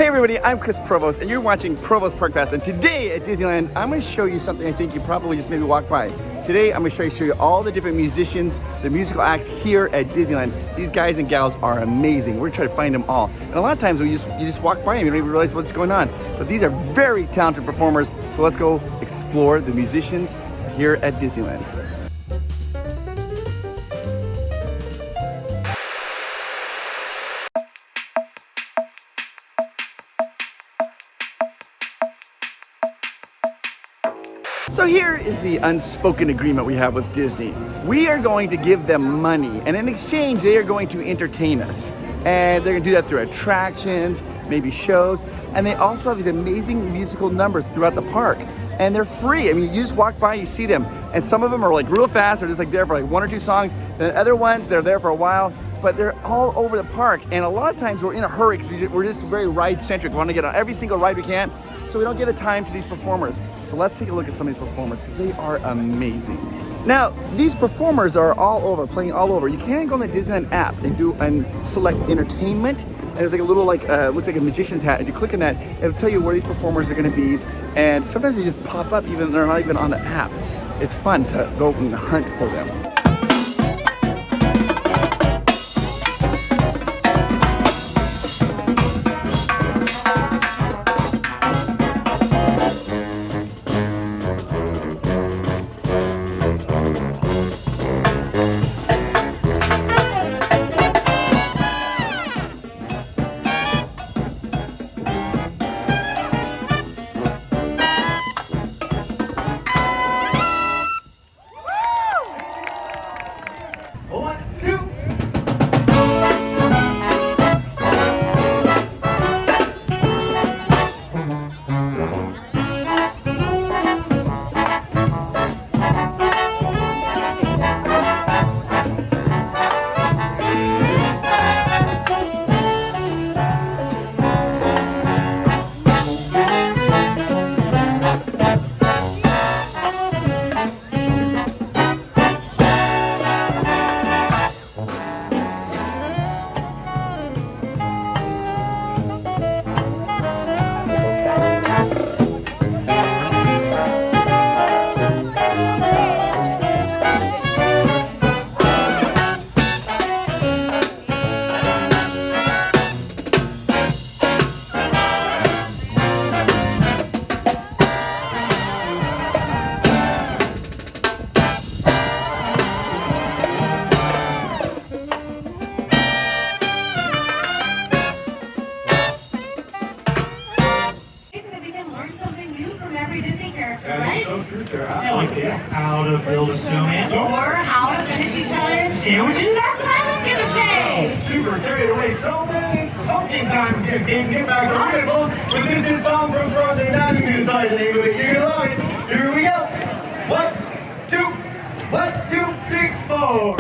Hey everybody, I'm Chris Provost and you're watching Provost Park Pass, and today at Disneyland I'm going to show you something I think you probably just maybe walked by. Today I'm going to show you all the different musicians, the musical acts here at Disneyland. These guys and gals are amazing. We're going to try to find them all. And a lot of times you just walk by and you don't even realize what's going on. But these are very talented performers, so let's go explore the musicians here at Disneyland. So here is the unspoken agreement we have with Disney. We are going to give them money, and in exchange, they are going to entertain us. And they're gonna do that through attractions, maybe shows, and they also have these amazing musical numbers throughout the park. And they're free. I mean, you just walk by, you see them, and some of them are like real fast, they're just like there for like one or two songs, and other ones, they're there for a while, but they're all over the park. And a lot of times we're in a hurry because we're just very ride-centric. We want to get on every single ride we can, so we don't give the time to these performers. So let's take a look at some of these performers because they are amazing. Now, these performers are all over, playing all over. You can go on the Disneyland app and select entertainment. And there's like a little looks like a magician's hat. If you click on that, it'll tell you where these performers are gonna be. And sometimes they just pop up even they're not even on the app. It's fun to go and hunt for them. How to build a snowman. Or how to finish each other's sandwiches. That's what I was gonna say. Super carried away snowman. Okay, time to get back to Greenhill with this new song from Frozen. I'm not even gonna tell you the name of it. You're gonna love it. Here we go. 1, 2, 3, 4.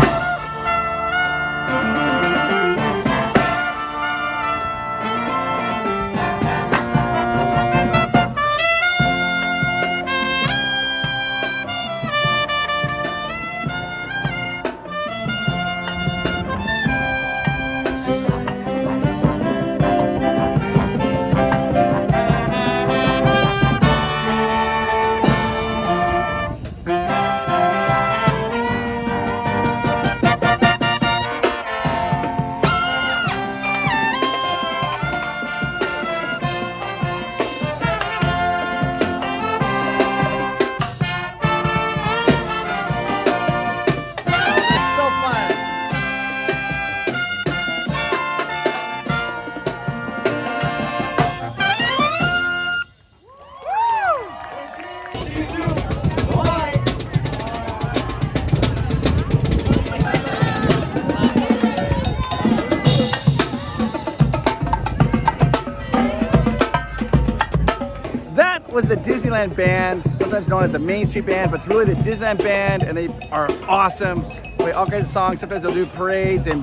Was the Disneyland Band, sometimes known as the Main Street Band, but it's really the Disneyland Band, and they are awesome. Play all kinds of songs. Sometimes they'll do parades, and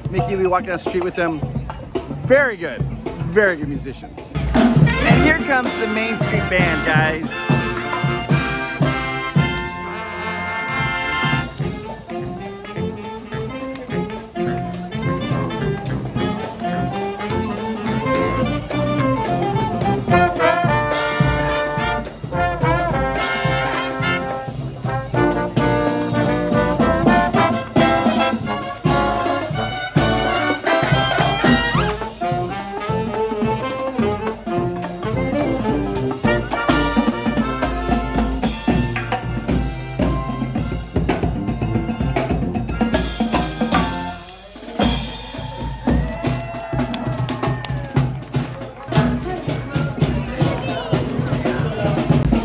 Mickey will be walking down the street with them. Very good musicians. And here comes the Main Street Band, guys.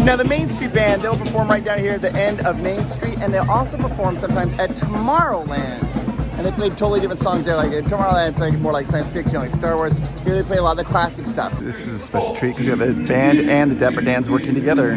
Now the Main Street Band, they'll perform right down here at the end of Main Street, and they'll also perform sometimes at Tomorrowland. And they play totally different songs there. Like at Tomorrowland, it's like more like science fiction, like Star Wars. Here they play a lot of the classic stuff. This is a special treat because you have the band and the Dapper Dans working together.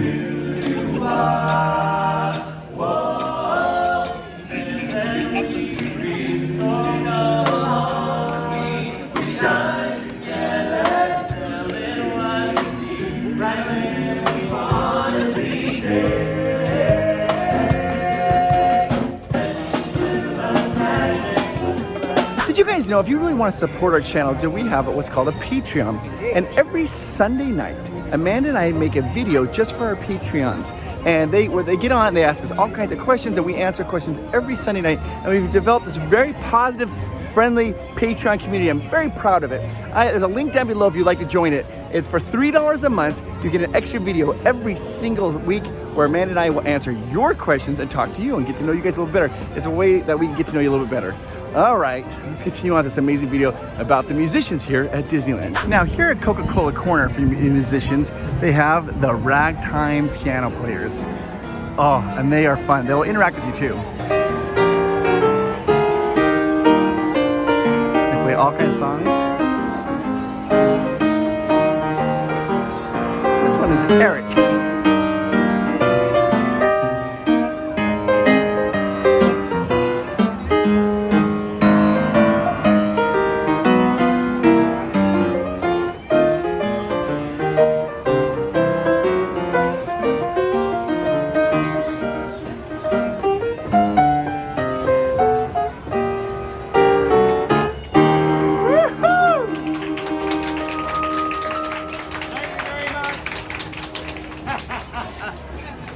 Did you guys know, if you really want to support our channel, we have what's called a Patreon. And every Sunday night, Amanda and I make a video just for our Patreons. And they get on and they ask us all kinds of questions, and we answer questions every Sunday night. And we've developed this very positive, friendly Patreon community. I'm very proud of it. There's a link down below if you'd like to join it. It's for $3 a month. You get an extra video every single week where Amanda and I will answer your questions and talk to you and get to know you guys a little better. It's a way that we can get to know you a little bit better. All right, let's continue on this amazing video about the musicians here at Disneyland. Now here at Coca-Cola Corner for musicians, they have the Ragtime piano players. Oh, and they are fun. They'll interact with you too. They play all kinds of songs. This one is Eric.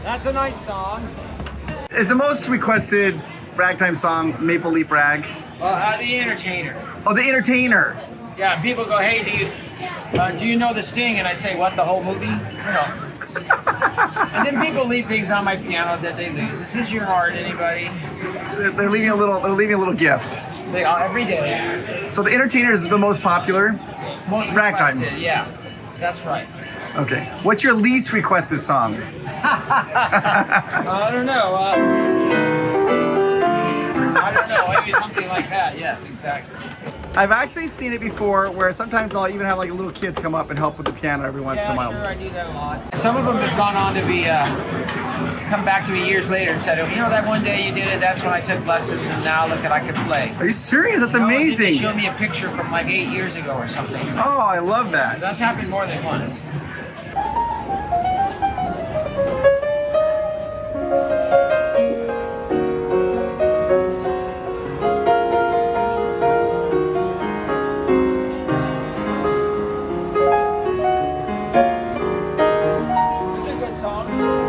That's a nice song. Is the most requested ragtime song Maple Leaf Rag? The Entertainer. Oh, The Entertainer. Yeah, people go, hey, do you know the Sting? And I say, what, the whole movie? No. And then people leave things on my piano that they lose. Is this your art, anybody? They're leaving a little gift. They are every day. So The Entertainer is the most popular? Most ragtime. requested, yeah. That's right. Okay. What's your least requested song? I don't know. I don't know. Maybe something like that. Yes, exactly. I've actually seen it before where sometimes I'll even have like little kids come up and help with the piano every once in a while. Yeah, sure, I do that a lot. Some of them have gone on to be, come back to me years later and said, you know, that one day you did it, that's when I took lessons, and now look at I can play. Are you serious? That's amazing. They showed me a picture from like 8 years ago or something. Oh, I love that. That's happened more than once.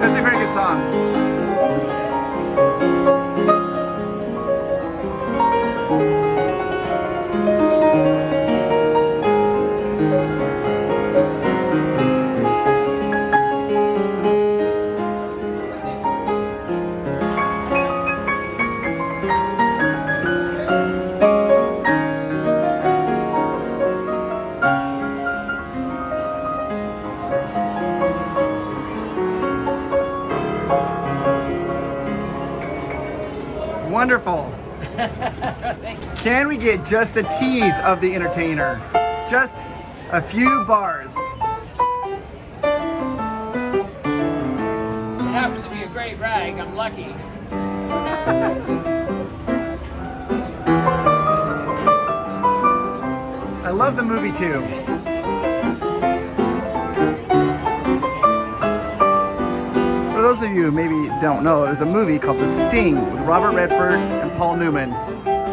That's a very good song. Wonderful. Can we get just a tease of The Entertainer? Just a few bars. It happens to be a great rag. I'm lucky. I love the movie too. For those of you who maybe don't know, there's a movie called The Sting with Robert Redford and Paul Newman.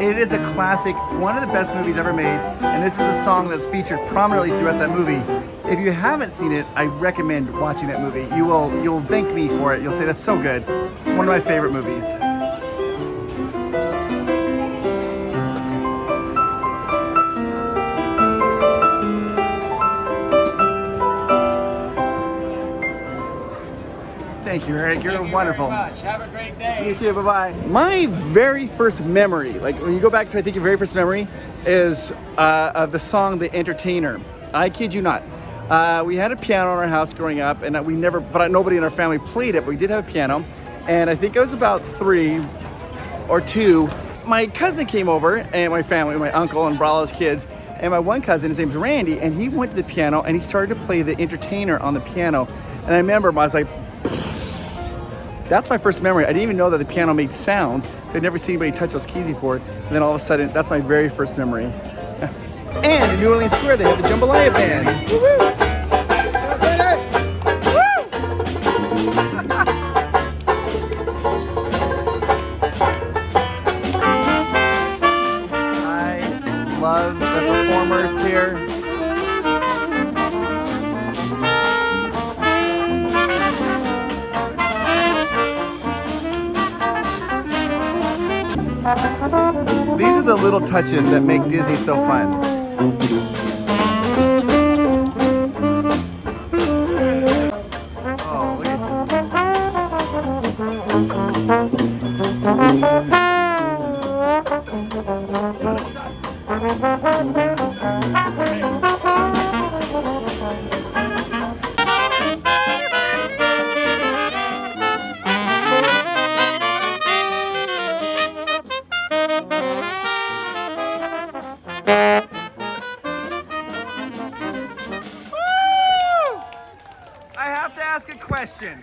It is a classic, one of the best movies ever made, and this is the song that's featured prominently throughout that movie. If you haven't seen it, I recommend watching that movie. You'll thank me for it. You'll say that's so good. It's one of my favorite movies. Thank you, Eric. You're wonderful. Very much. Have a great day. You too. Bye-bye. My very first memory, like when you go back to, I think your very first memory, is of the song The Entertainer. I kid you not. We had a piano in our house growing up, and nobody in our family played it, but we did have a piano. And I think I was about 3 or 2. My cousin came over, and my family, my uncle, and brought all his kids. And my one cousin, his name's Randy, and he went to the piano, and he started to play the entertainer on the piano. And I remember, I was like, that's my first memory. I didn't even know that the piano made sounds. So I'd never seen anybody touch those keys before. And then all of a sudden, that's my very first memory. And in New Orleans Square, they have the Jambalaya Band. Woo-hoo! Love the performers here. These are the little touches that make Disney so fun. Oh, look question.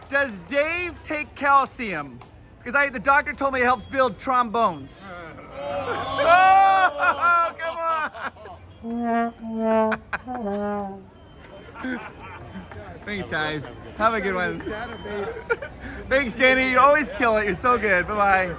Does Dave take calcium? Because the doctor told me it helps build trombones. Oh, come on. Thanks, guys. Have a good one. Thanks, Danny. You always kill it. You're so good. Bye-bye.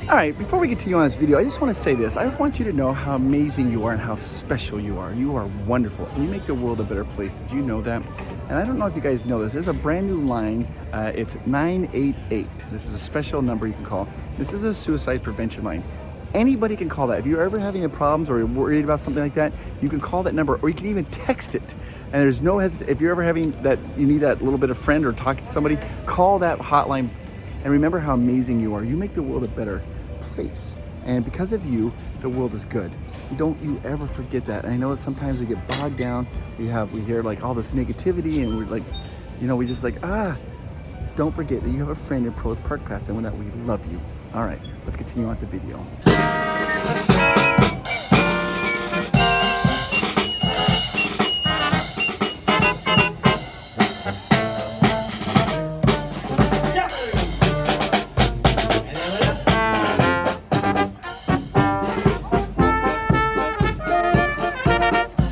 All right, before we continue on this video, I just want to say this. I want you to know how amazing you are and how special you are. You are wonderful. And you make the world a better place. Did you know that? And I don't know if you guys know this. There's a brand new line. It's 988. This is a special number you can call. This is a suicide prevention line. Anybody can call that. If you're ever having problems or you're worried about something like that, you can call that number, or you can even text it. And there's no hesitation. If you're ever having that, you need that little bit of friend or talking to somebody, call that hotline. And remember how amazing you are. You make the world a better place. And because of you, the world is good. Don't you ever forget that. And I know that sometimes we get bogged down. We hear like all this negativity, and we're like, we just like, don't forget that you have a friend in Provost Park Pass, and with that, we love you. All right, let's continue on with the video.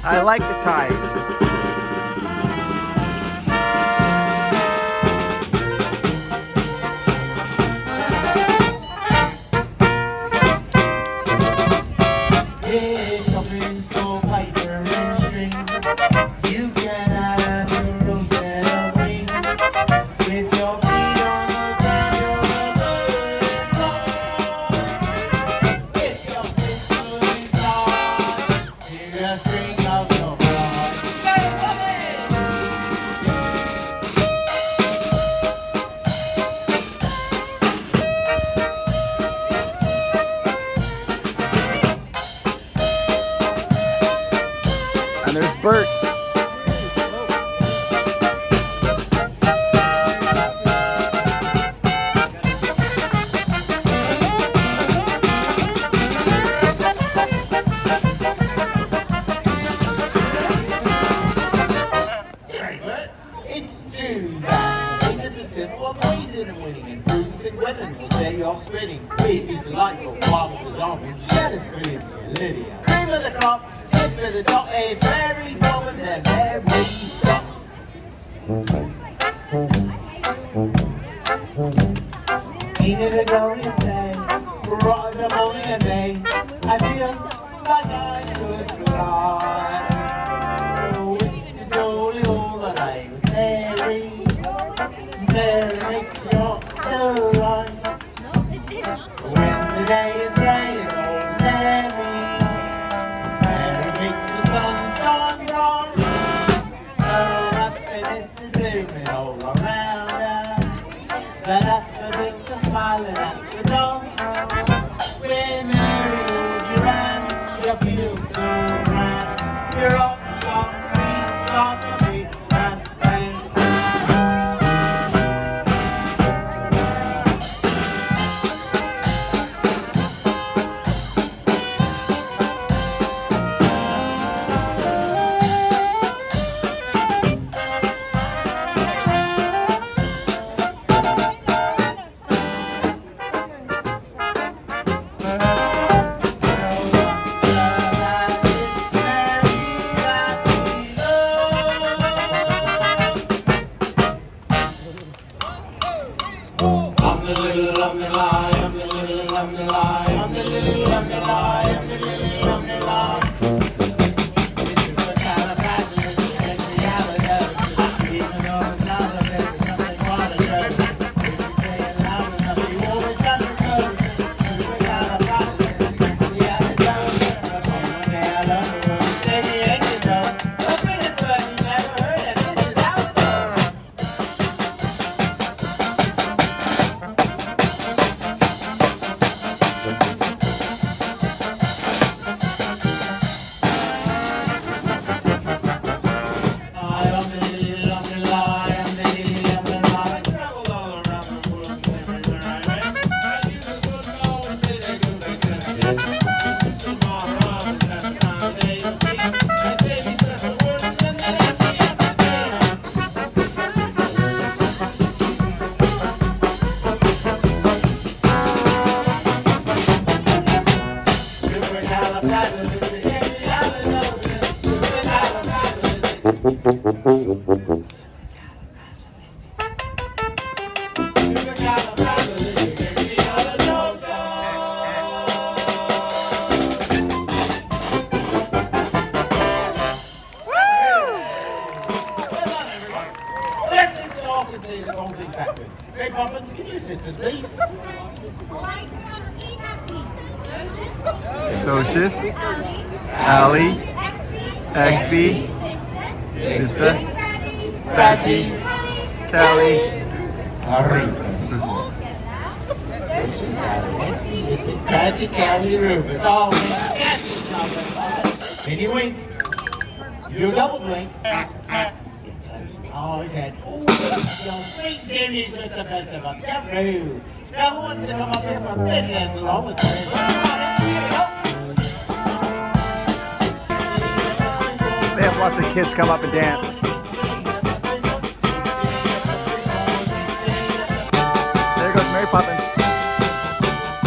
I like the ties. And there's Bert. It's true that happiness is simple, amazing and winning, and prudence and weapon will set you off spinning. Beef is delightful, marvelous orange, jealous brilliant, Lydia. Cream of the crop, tip of the top, it's very moments and every stop. Ain't it a glorious day, bright as a morning and day, I feel like I could fly. Oh, it's only all the day with Mary. Mary makes you so right. When the day is gray and ordinary, Mary makes the sun shine bright. Oh, happiness is blooming. Hey, Poppins, can you assist us, please? Socius, Ali, XB, Pizza, Betty, Kelly, Tragic Cali Rufus. Oh, man. Can you wink? You double blink. Oh, his head. Oh, sweet Jimmy's with the best of them. Jaboo. Now, who wants to come up here for business along with us? They have lots of kids come up and dance. There goes Mary Poppins.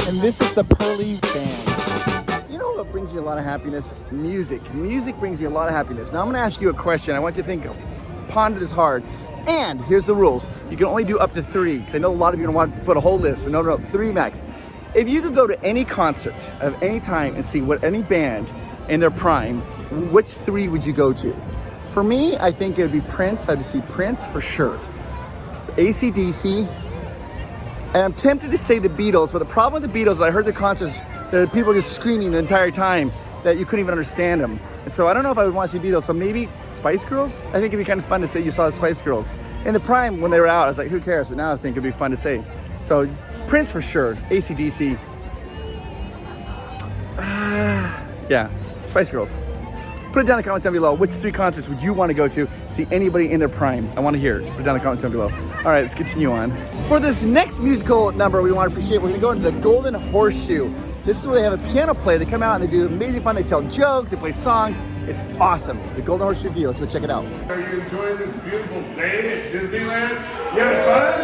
And this is the Pearly Band. You know what brings me a lot of happiness? Music. Music brings me a lot of happiness. Now I'm gonna ask you a question. I want you to think, ponder this hard. And here's the rules. You can only do up to 3, because I know a lot of you don't want to put a whole list, but no, 3 max. If you could go to any concert of any time and see what any band in their prime, which 3 would you go to? For me, I think it would be Prince. I'd see Prince for sure. AC/DC, and I'm tempted to say the Beatles, but the problem with the Beatles is I heard the concerts, that people were just screaming the entire time that you couldn't even understand them. And so I don't know if I would want to see Beatles, so maybe Spice Girls? I think it'd be kind of fun to say you saw the Spice Girls. In the prime, when they were out, I was like, who cares? But now I think it'd be fun to say. So Prince for sure, AC/DC. Yeah, Spice Girls. Put it down in the comments down below. Which 3 concerts would you want to go to? See anybody in their prime? I want to hear it. Put it down in the comments down below. All right, let's continue on. For this next musical number we want to appreciate, we're going to go into the Golden Horseshoe. This is where they have a piano player. They come out and they do amazing fun. They tell jokes, they play songs. It's awesome. The Golden Horseshoe View. Let's go check it out. Are you enjoying this beautiful day at Disneyland? You having fun?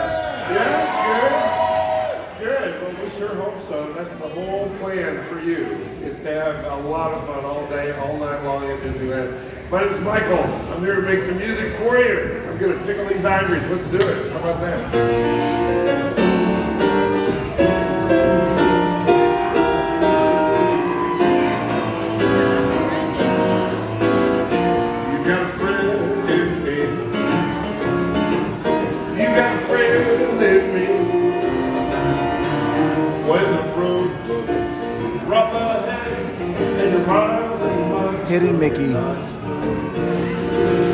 Yeah? Good? Good. Well, we sure hope so. That's the whole plan for you, is to have a lot of fun all day, all night long at Disneyland. My name is Michael. I'm here to make some music for you. I'm going to tickle these ivories. Let's do it. How about that? Hidden Mickey.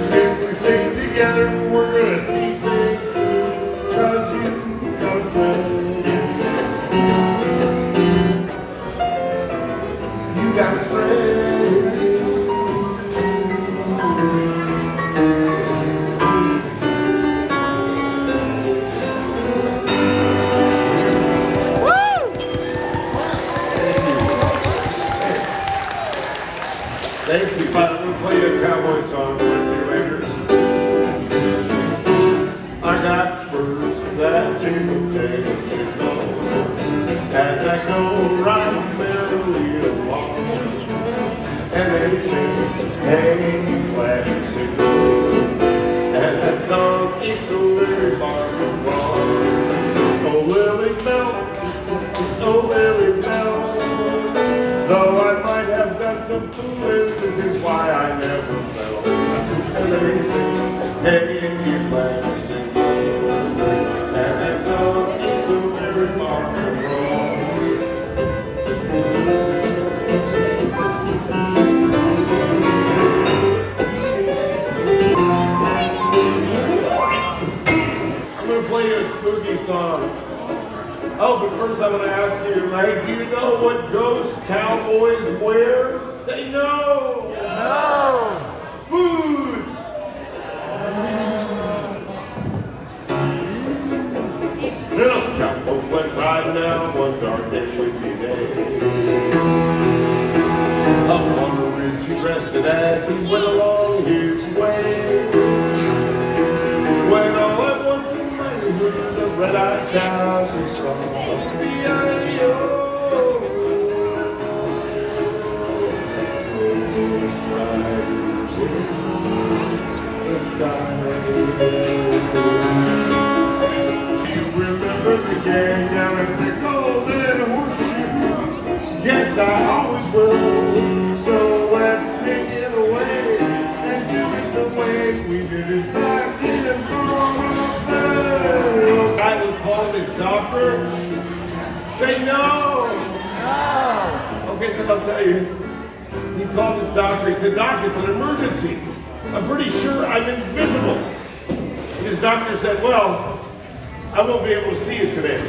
If we sing together, we're gonna see things through, 'cause you got a friend. You got a friend. Thank you. We'll play a cowboy song. Let's see later. I got spurs that jingle jangle jingle as I go right merrily along, and they sing, "Hey, glad you sing," and that song it's a Lily Margaret wrong. Oh Lily Bell, oh Lily Bell. Though I might have done some fooling, this is why I never fell. And they sing, "Hey, you're glad you sing," and that song is so very far from wrong. I'm gonna play you a spooky song. Oh, but first I'm going to ask you, like, do you know what ghost cowboys wear? Say no! No! Boots! Little cowboy went riding down one dark and windy day. Up on the ridge he rested as he went along his way. When all at once he might have heard the red-eyed cows he saw. You remember the gang down at the Golden Horseshoe? Yes, I always will. So let's take it away and do it the way we did it back in the guy who called his doctor. Say no. Okay, then I'll tell you. He called his doctor. He said, "Doc, it's an emergency. I'm pretty sure I'm invisible." And his doctor said, "Well, I won't be able to see you today."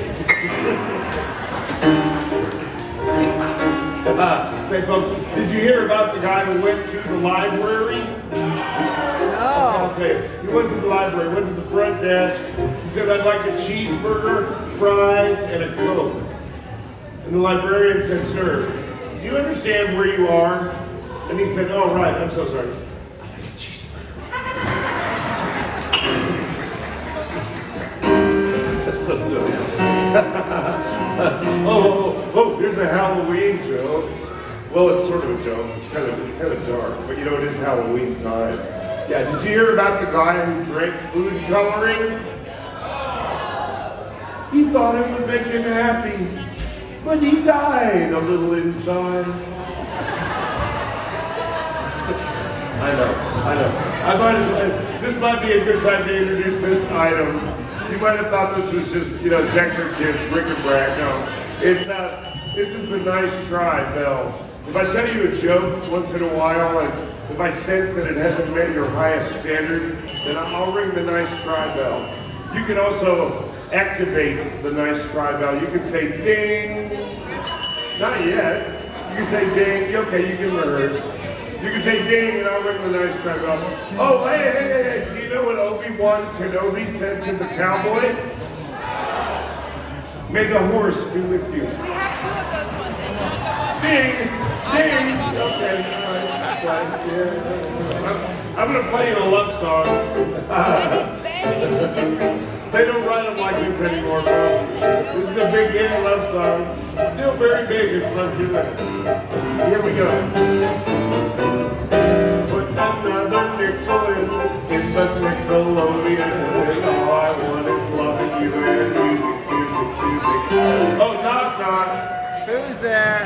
Say, folks, did you hear about the guy who went to the library? I'll tell you. He went to the library, went to the front desk. He said, "I'd like a cheeseburger, fries, and a Coke." And the librarian said, "Sir, do you understand where you are?" And he said, "Oh, right, I'm so sorry. I'd like a cheeseburger." That's so silly. Oh, here's a Halloween joke. Well, it's sort of a joke. It's kind of dark, but you know, it is Halloween time. Yeah, did you hear about the guy who drank food coloring? He thought it would make him happy, but he died a little inside. I know. This might be a good time to introduce this item. You might have thought this was just, decorative bric-a-brac. No, this is the nice try bell. If I tell you a joke once in a while, and if I sense that it hasn't met your highest standard, then I'll ring the nice try bell. You can also activate the nice try bell. You can say ding. Not yet. You can say ding. Okay, you can rehearse. You can say ding, and I'll ring the nice try bell. Oh, hey. Do you know what Obi-Wan Kenobi said to the cowboy? May the horse be with you. We have two of those ones. Ding. Okay, all right. Yeah. I'm going to play you a love song. They don't write them like this anymore, folks. This is a big hit love song. Still very big in Frontierland. Here we go. Put another nickel in the Nickelodeon. And all I want is loving you and music. Oh, knock. Who's there?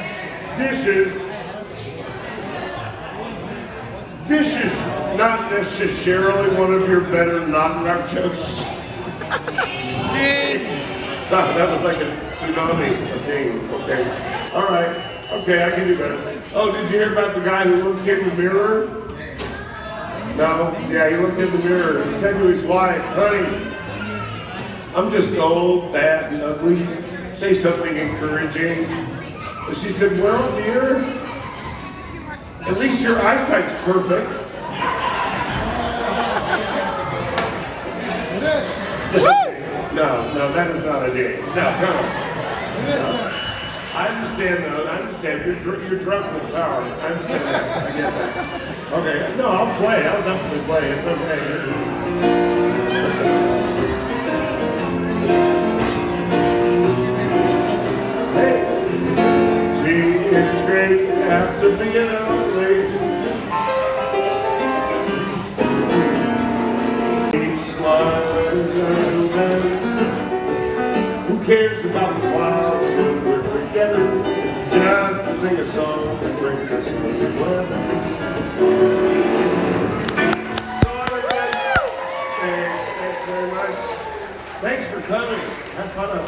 Dishes, not necessarily one of your better knock jokes. That was like a tsunami thing. Okay. All right. Okay, I can do better. Oh, did you hear about the guy who looked in the mirror? No? Yeah, he looked in the mirror and said to his wife, "Honey, I'm just old, fat, and ugly. Say something encouraging." And she said, "Well, dear, at least your eyesight's perfect." No, that is not a dig. No, come on. No. I understand. You're drunk with power. I understand that. I get that. Okay. No, I'll play. I'll definitely play. It's okay. Hey. Gee, it's great after being out late. Keep smiling. Who cares about the clouds when we're together? Just sing a song and bring us good weather. Thanks very much. Thanks for coming. Have fun out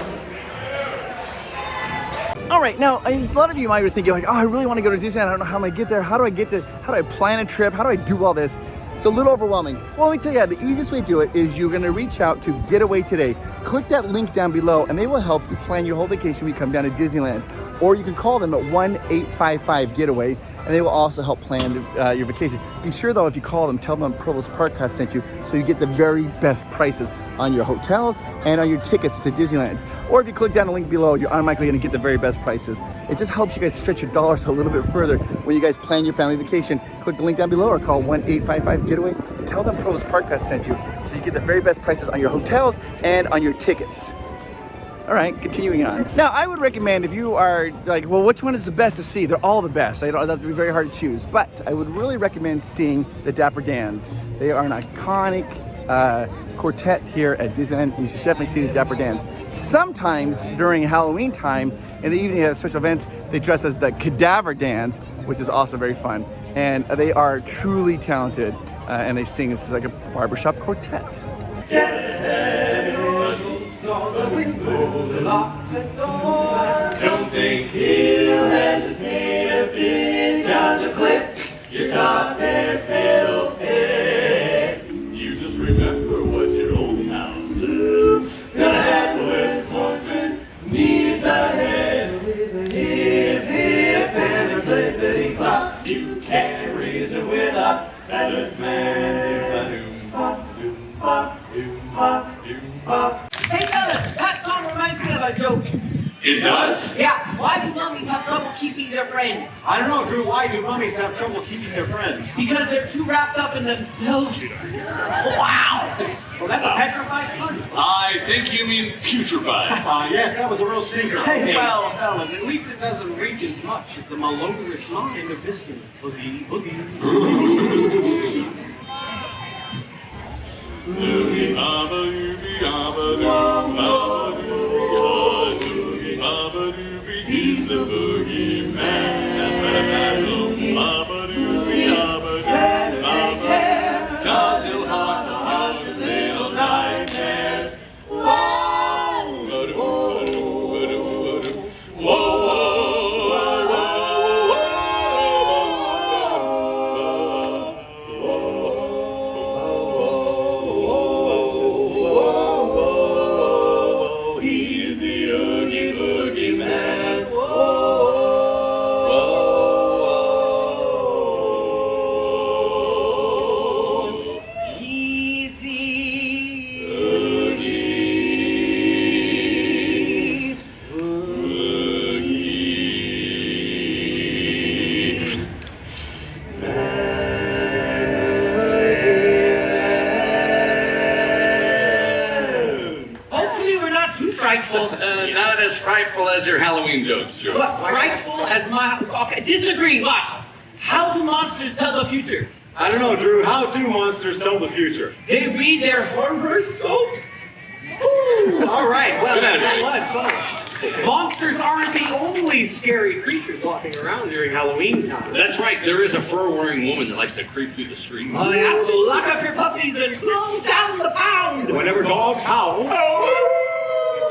there. All right, now a lot of you might be thinking like, "Oh, I really want to go to Disneyland. I don't know how I'm gonna get there. How do I plan a trip? How do I do all this?" It's a little overwhelming. Well, let me tell you, the easiest way to do it is you're gonna reach out to Getaway Today. Click that link down below and they will help you plan your whole vacation when you come down to Disneyland. Or you can call them at 1-855-GETAWAY and they will also help plan your vacation. Be sure though, if you call them, tell them Provost Park Pass sent you so you get the very best prices on your hotels and on your tickets to Disneyland. Or if you click down the link below, you're automatically gonna get the very best prices. It just helps you guys stretch your dollars a little bit further when you guys plan your family vacation. Click the link down below or call 1-855-GETAWAY and tell them Provost Park Pass sent you so you get the very best prices on your hotels and on your tickets. All right, continuing on. Now, I would recommend if you are like, well, which one is the best to see? They're all the best. That's be very hard to choose. But I would really recommend seeing the Dapper Dans. They are an iconic quartet here at Disneyland. You should definitely see the Dapper Dans. Sometimes during Halloween time, in the evening at special events, they dress as the Cadaver Dans, which is also very fun. And they are truly talented, and they sing. It's like a barbershop quartet. Don't think he'll hesitate a bit. Cause a clip, your top and fiddle fit. You just remember what your old house said. Gonna handle this horseman needs a head with a hip, hip, and a clippity clop. You can't reason with a feathers man. Doom pop, doom pop, doom pop, doom pop. Hey fellas, that song reminds me of a joke. It does? Yeah, why do mummies have trouble keeping their friends? I don't know, Drew. Why do mummies have trouble keeping their friends? Because they're too wrapped up in themselves. Wow! Well, that's a petrified pun. I think you mean putrefied. Yes, that was a real stinker. Hey, well, fellas, at least it doesn't reek as much as the malodorous mind of biscuit. Boogie, boogie. He's the boogeyman. Better take care, 'cause he'll haunt your little nightmares. He's the Oogie Boogie Man. Hopefully we're not too frightful. Not as frightful as your Halloween jokes, Joe. What, frightful as my... Okay, disagree, watch. How do monsters tell the future? I don't know, Drew. How do monsters tell the future? They read their horoscope? All right, well, Good idea. what, folks? Monsters aren't the only scary creatures walking around during Halloween time. That's right, there is a fur-wearing woman that likes to creep through the streets. Oh, yeah, so lock up your puppies and close down the pound! Whenever dogs howl,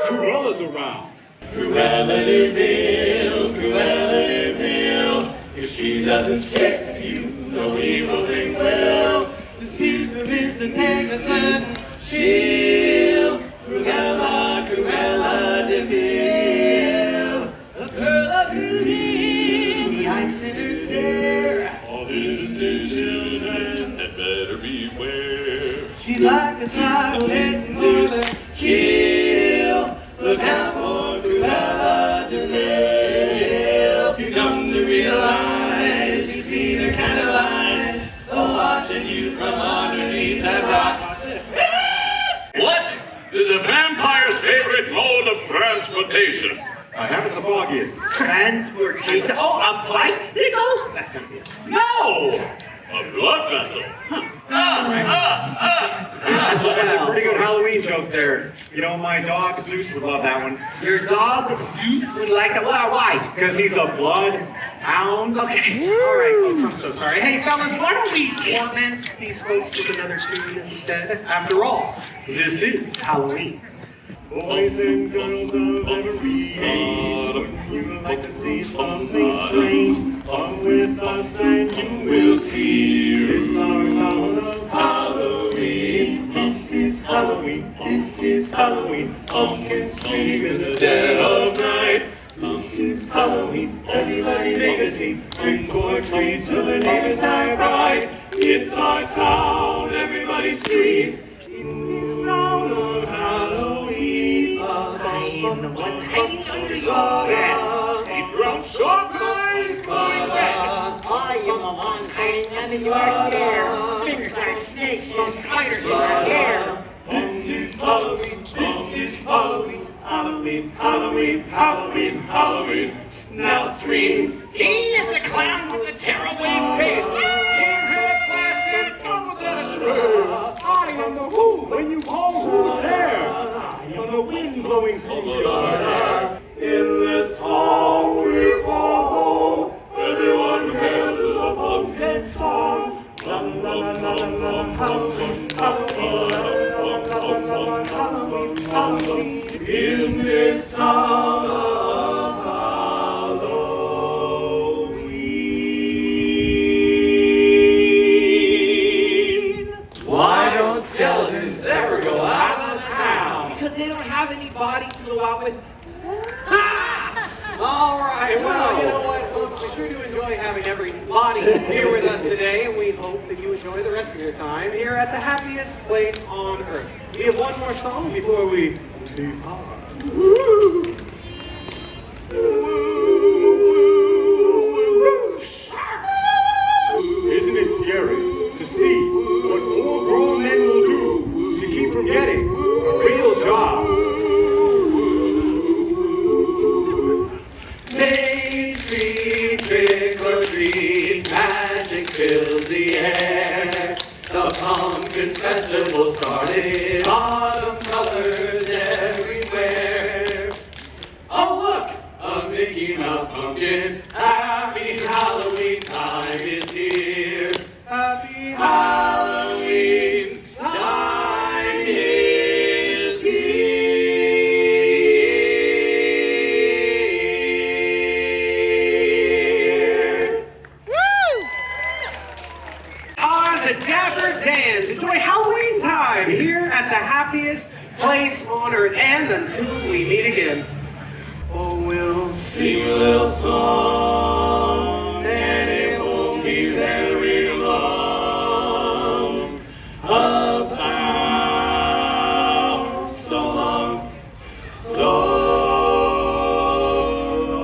Cruella's around. Cruella de Vil, Cruella de Vil. If she doesn't stick you, no evil thing will. The secret is to take a sudden chill. Cruella, Cruella de Vil. A girl of beauty, the ice in her stare. All indecision had better beware. She's like a child heading for the kill. Look out for Cruella de Vil. You come to realize you've seen her kind of eyes, watching you from underneath that rock. What is a vampire's favorite mode of transportation? I haven't the foggiest. Transportation? Oh, a bicycle? That's gonna be it. No! A blood vessel. That's a pretty good Halloween joke there. You know, my dog Zeus would love that one. Your dog, Zeus, would like that. Why? Because he's a bloodhound. Okay, all right, folks, I'm so sorry. Hey, fellas, why don't we torment these folks with another tune instead? After all, this is Halloween. Boys and girls of every age, would you like to see something strange? Come with us and you will see. It's our town of Halloween. This is Halloween. This is Halloween. Pumpkins scream in the dead of night. This is Halloween. Everybody make a scene. Trick or treat till the neighbors are bright. It's our town. Everybody scream. In this town of Halloween. I am the one hanging under your bed. Steve from Sharkbait Muhaha. I am the one hiding under your stairs. Fingers like snakes and spiders in your hair. This is Halloween. This is Halloween. Halloween, Halloween, Halloween, Halloween. Now scream. He is a clown with a tearaway face. Your hair flashing, come within its rays. I am the who wind blowing through our hair. In this town we call home, everyone hails the pumpkin song. In this town of Halloween. Why don't skeletons ever go out of town? Because they don't have any body to go out with. All right, well, you know what, folks, we sure do enjoy having everybody here with us today, and we hope that you enjoy the rest of your time here at the happiest place on earth. We have one more song before we depart. Isn't it scary to see what 4 grown men will do to keep from getting a real job? Main Street, trick or treat, magic fills the air. The pumpkin festival started, autumn colors everywhere. Oh look, a Mickey Mouse pumpkin, happy Halloween time is here. Happy Halloween time is here. On the Dapper Dans, enjoy Halloween time here at the happiest place on earth. And until we meet again, Oh, we'll sing a little song, and it won't be very long. About so long, so long.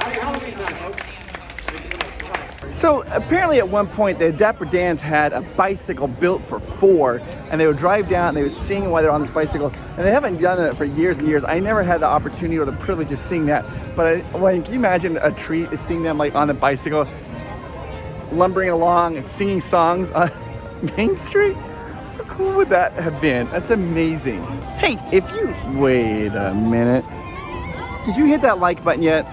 happy Halloween time, folks. So apparently at one point the Dapper Dans had a bicycle built for 4, and they would drive down and they would sing while they're on this bicycle, and they haven't done it for years and years. I never had the opportunity or the privilege of seeing that, but can you imagine a treat is seeing them like on the bicycle lumbering along and singing songs on Main Street? How cool would that have been? That's amazing. Hey, if you wait a minute, did you hit that like button yet?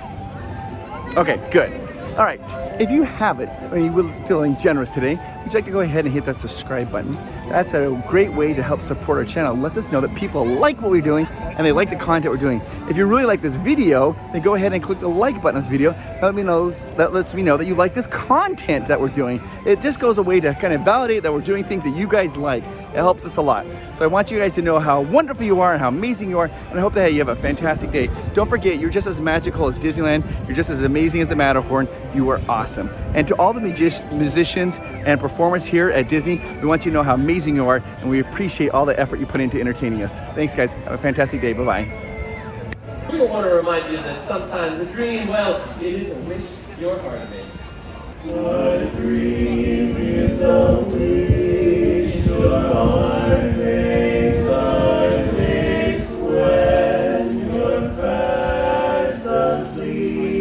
Okay, good. All right, if you haven't, and you were feeling generous today, would you like to go ahead and hit that subscribe button? That's a great way to help support our channel. It lets us know that people like what we're doing and they like the content we're doing. If you really like this video, then go ahead and click the like button on this video. That lets me know that you like this content that we're doing. It just goes a way to kind of validate that we're doing things that you guys like. It helps us a lot. So I want you guys to know how wonderful you are and how amazing you are, and I hope that you have a fantastic day. Don't forget, you're just as magical as Disneyland. You're just as amazing as the Matterhorn. You are awesome. And to all the musicians and performers here at Disney, we want you to know how amazing you are, and we appreciate all the effort you put into entertaining us. Thanks, guys. Have a fantastic day. Bye-bye. We want to remind you that sometimes the dream, well, it is a wish your heart makes. My dream is a wish your heart makes, but makes when you're fast asleep.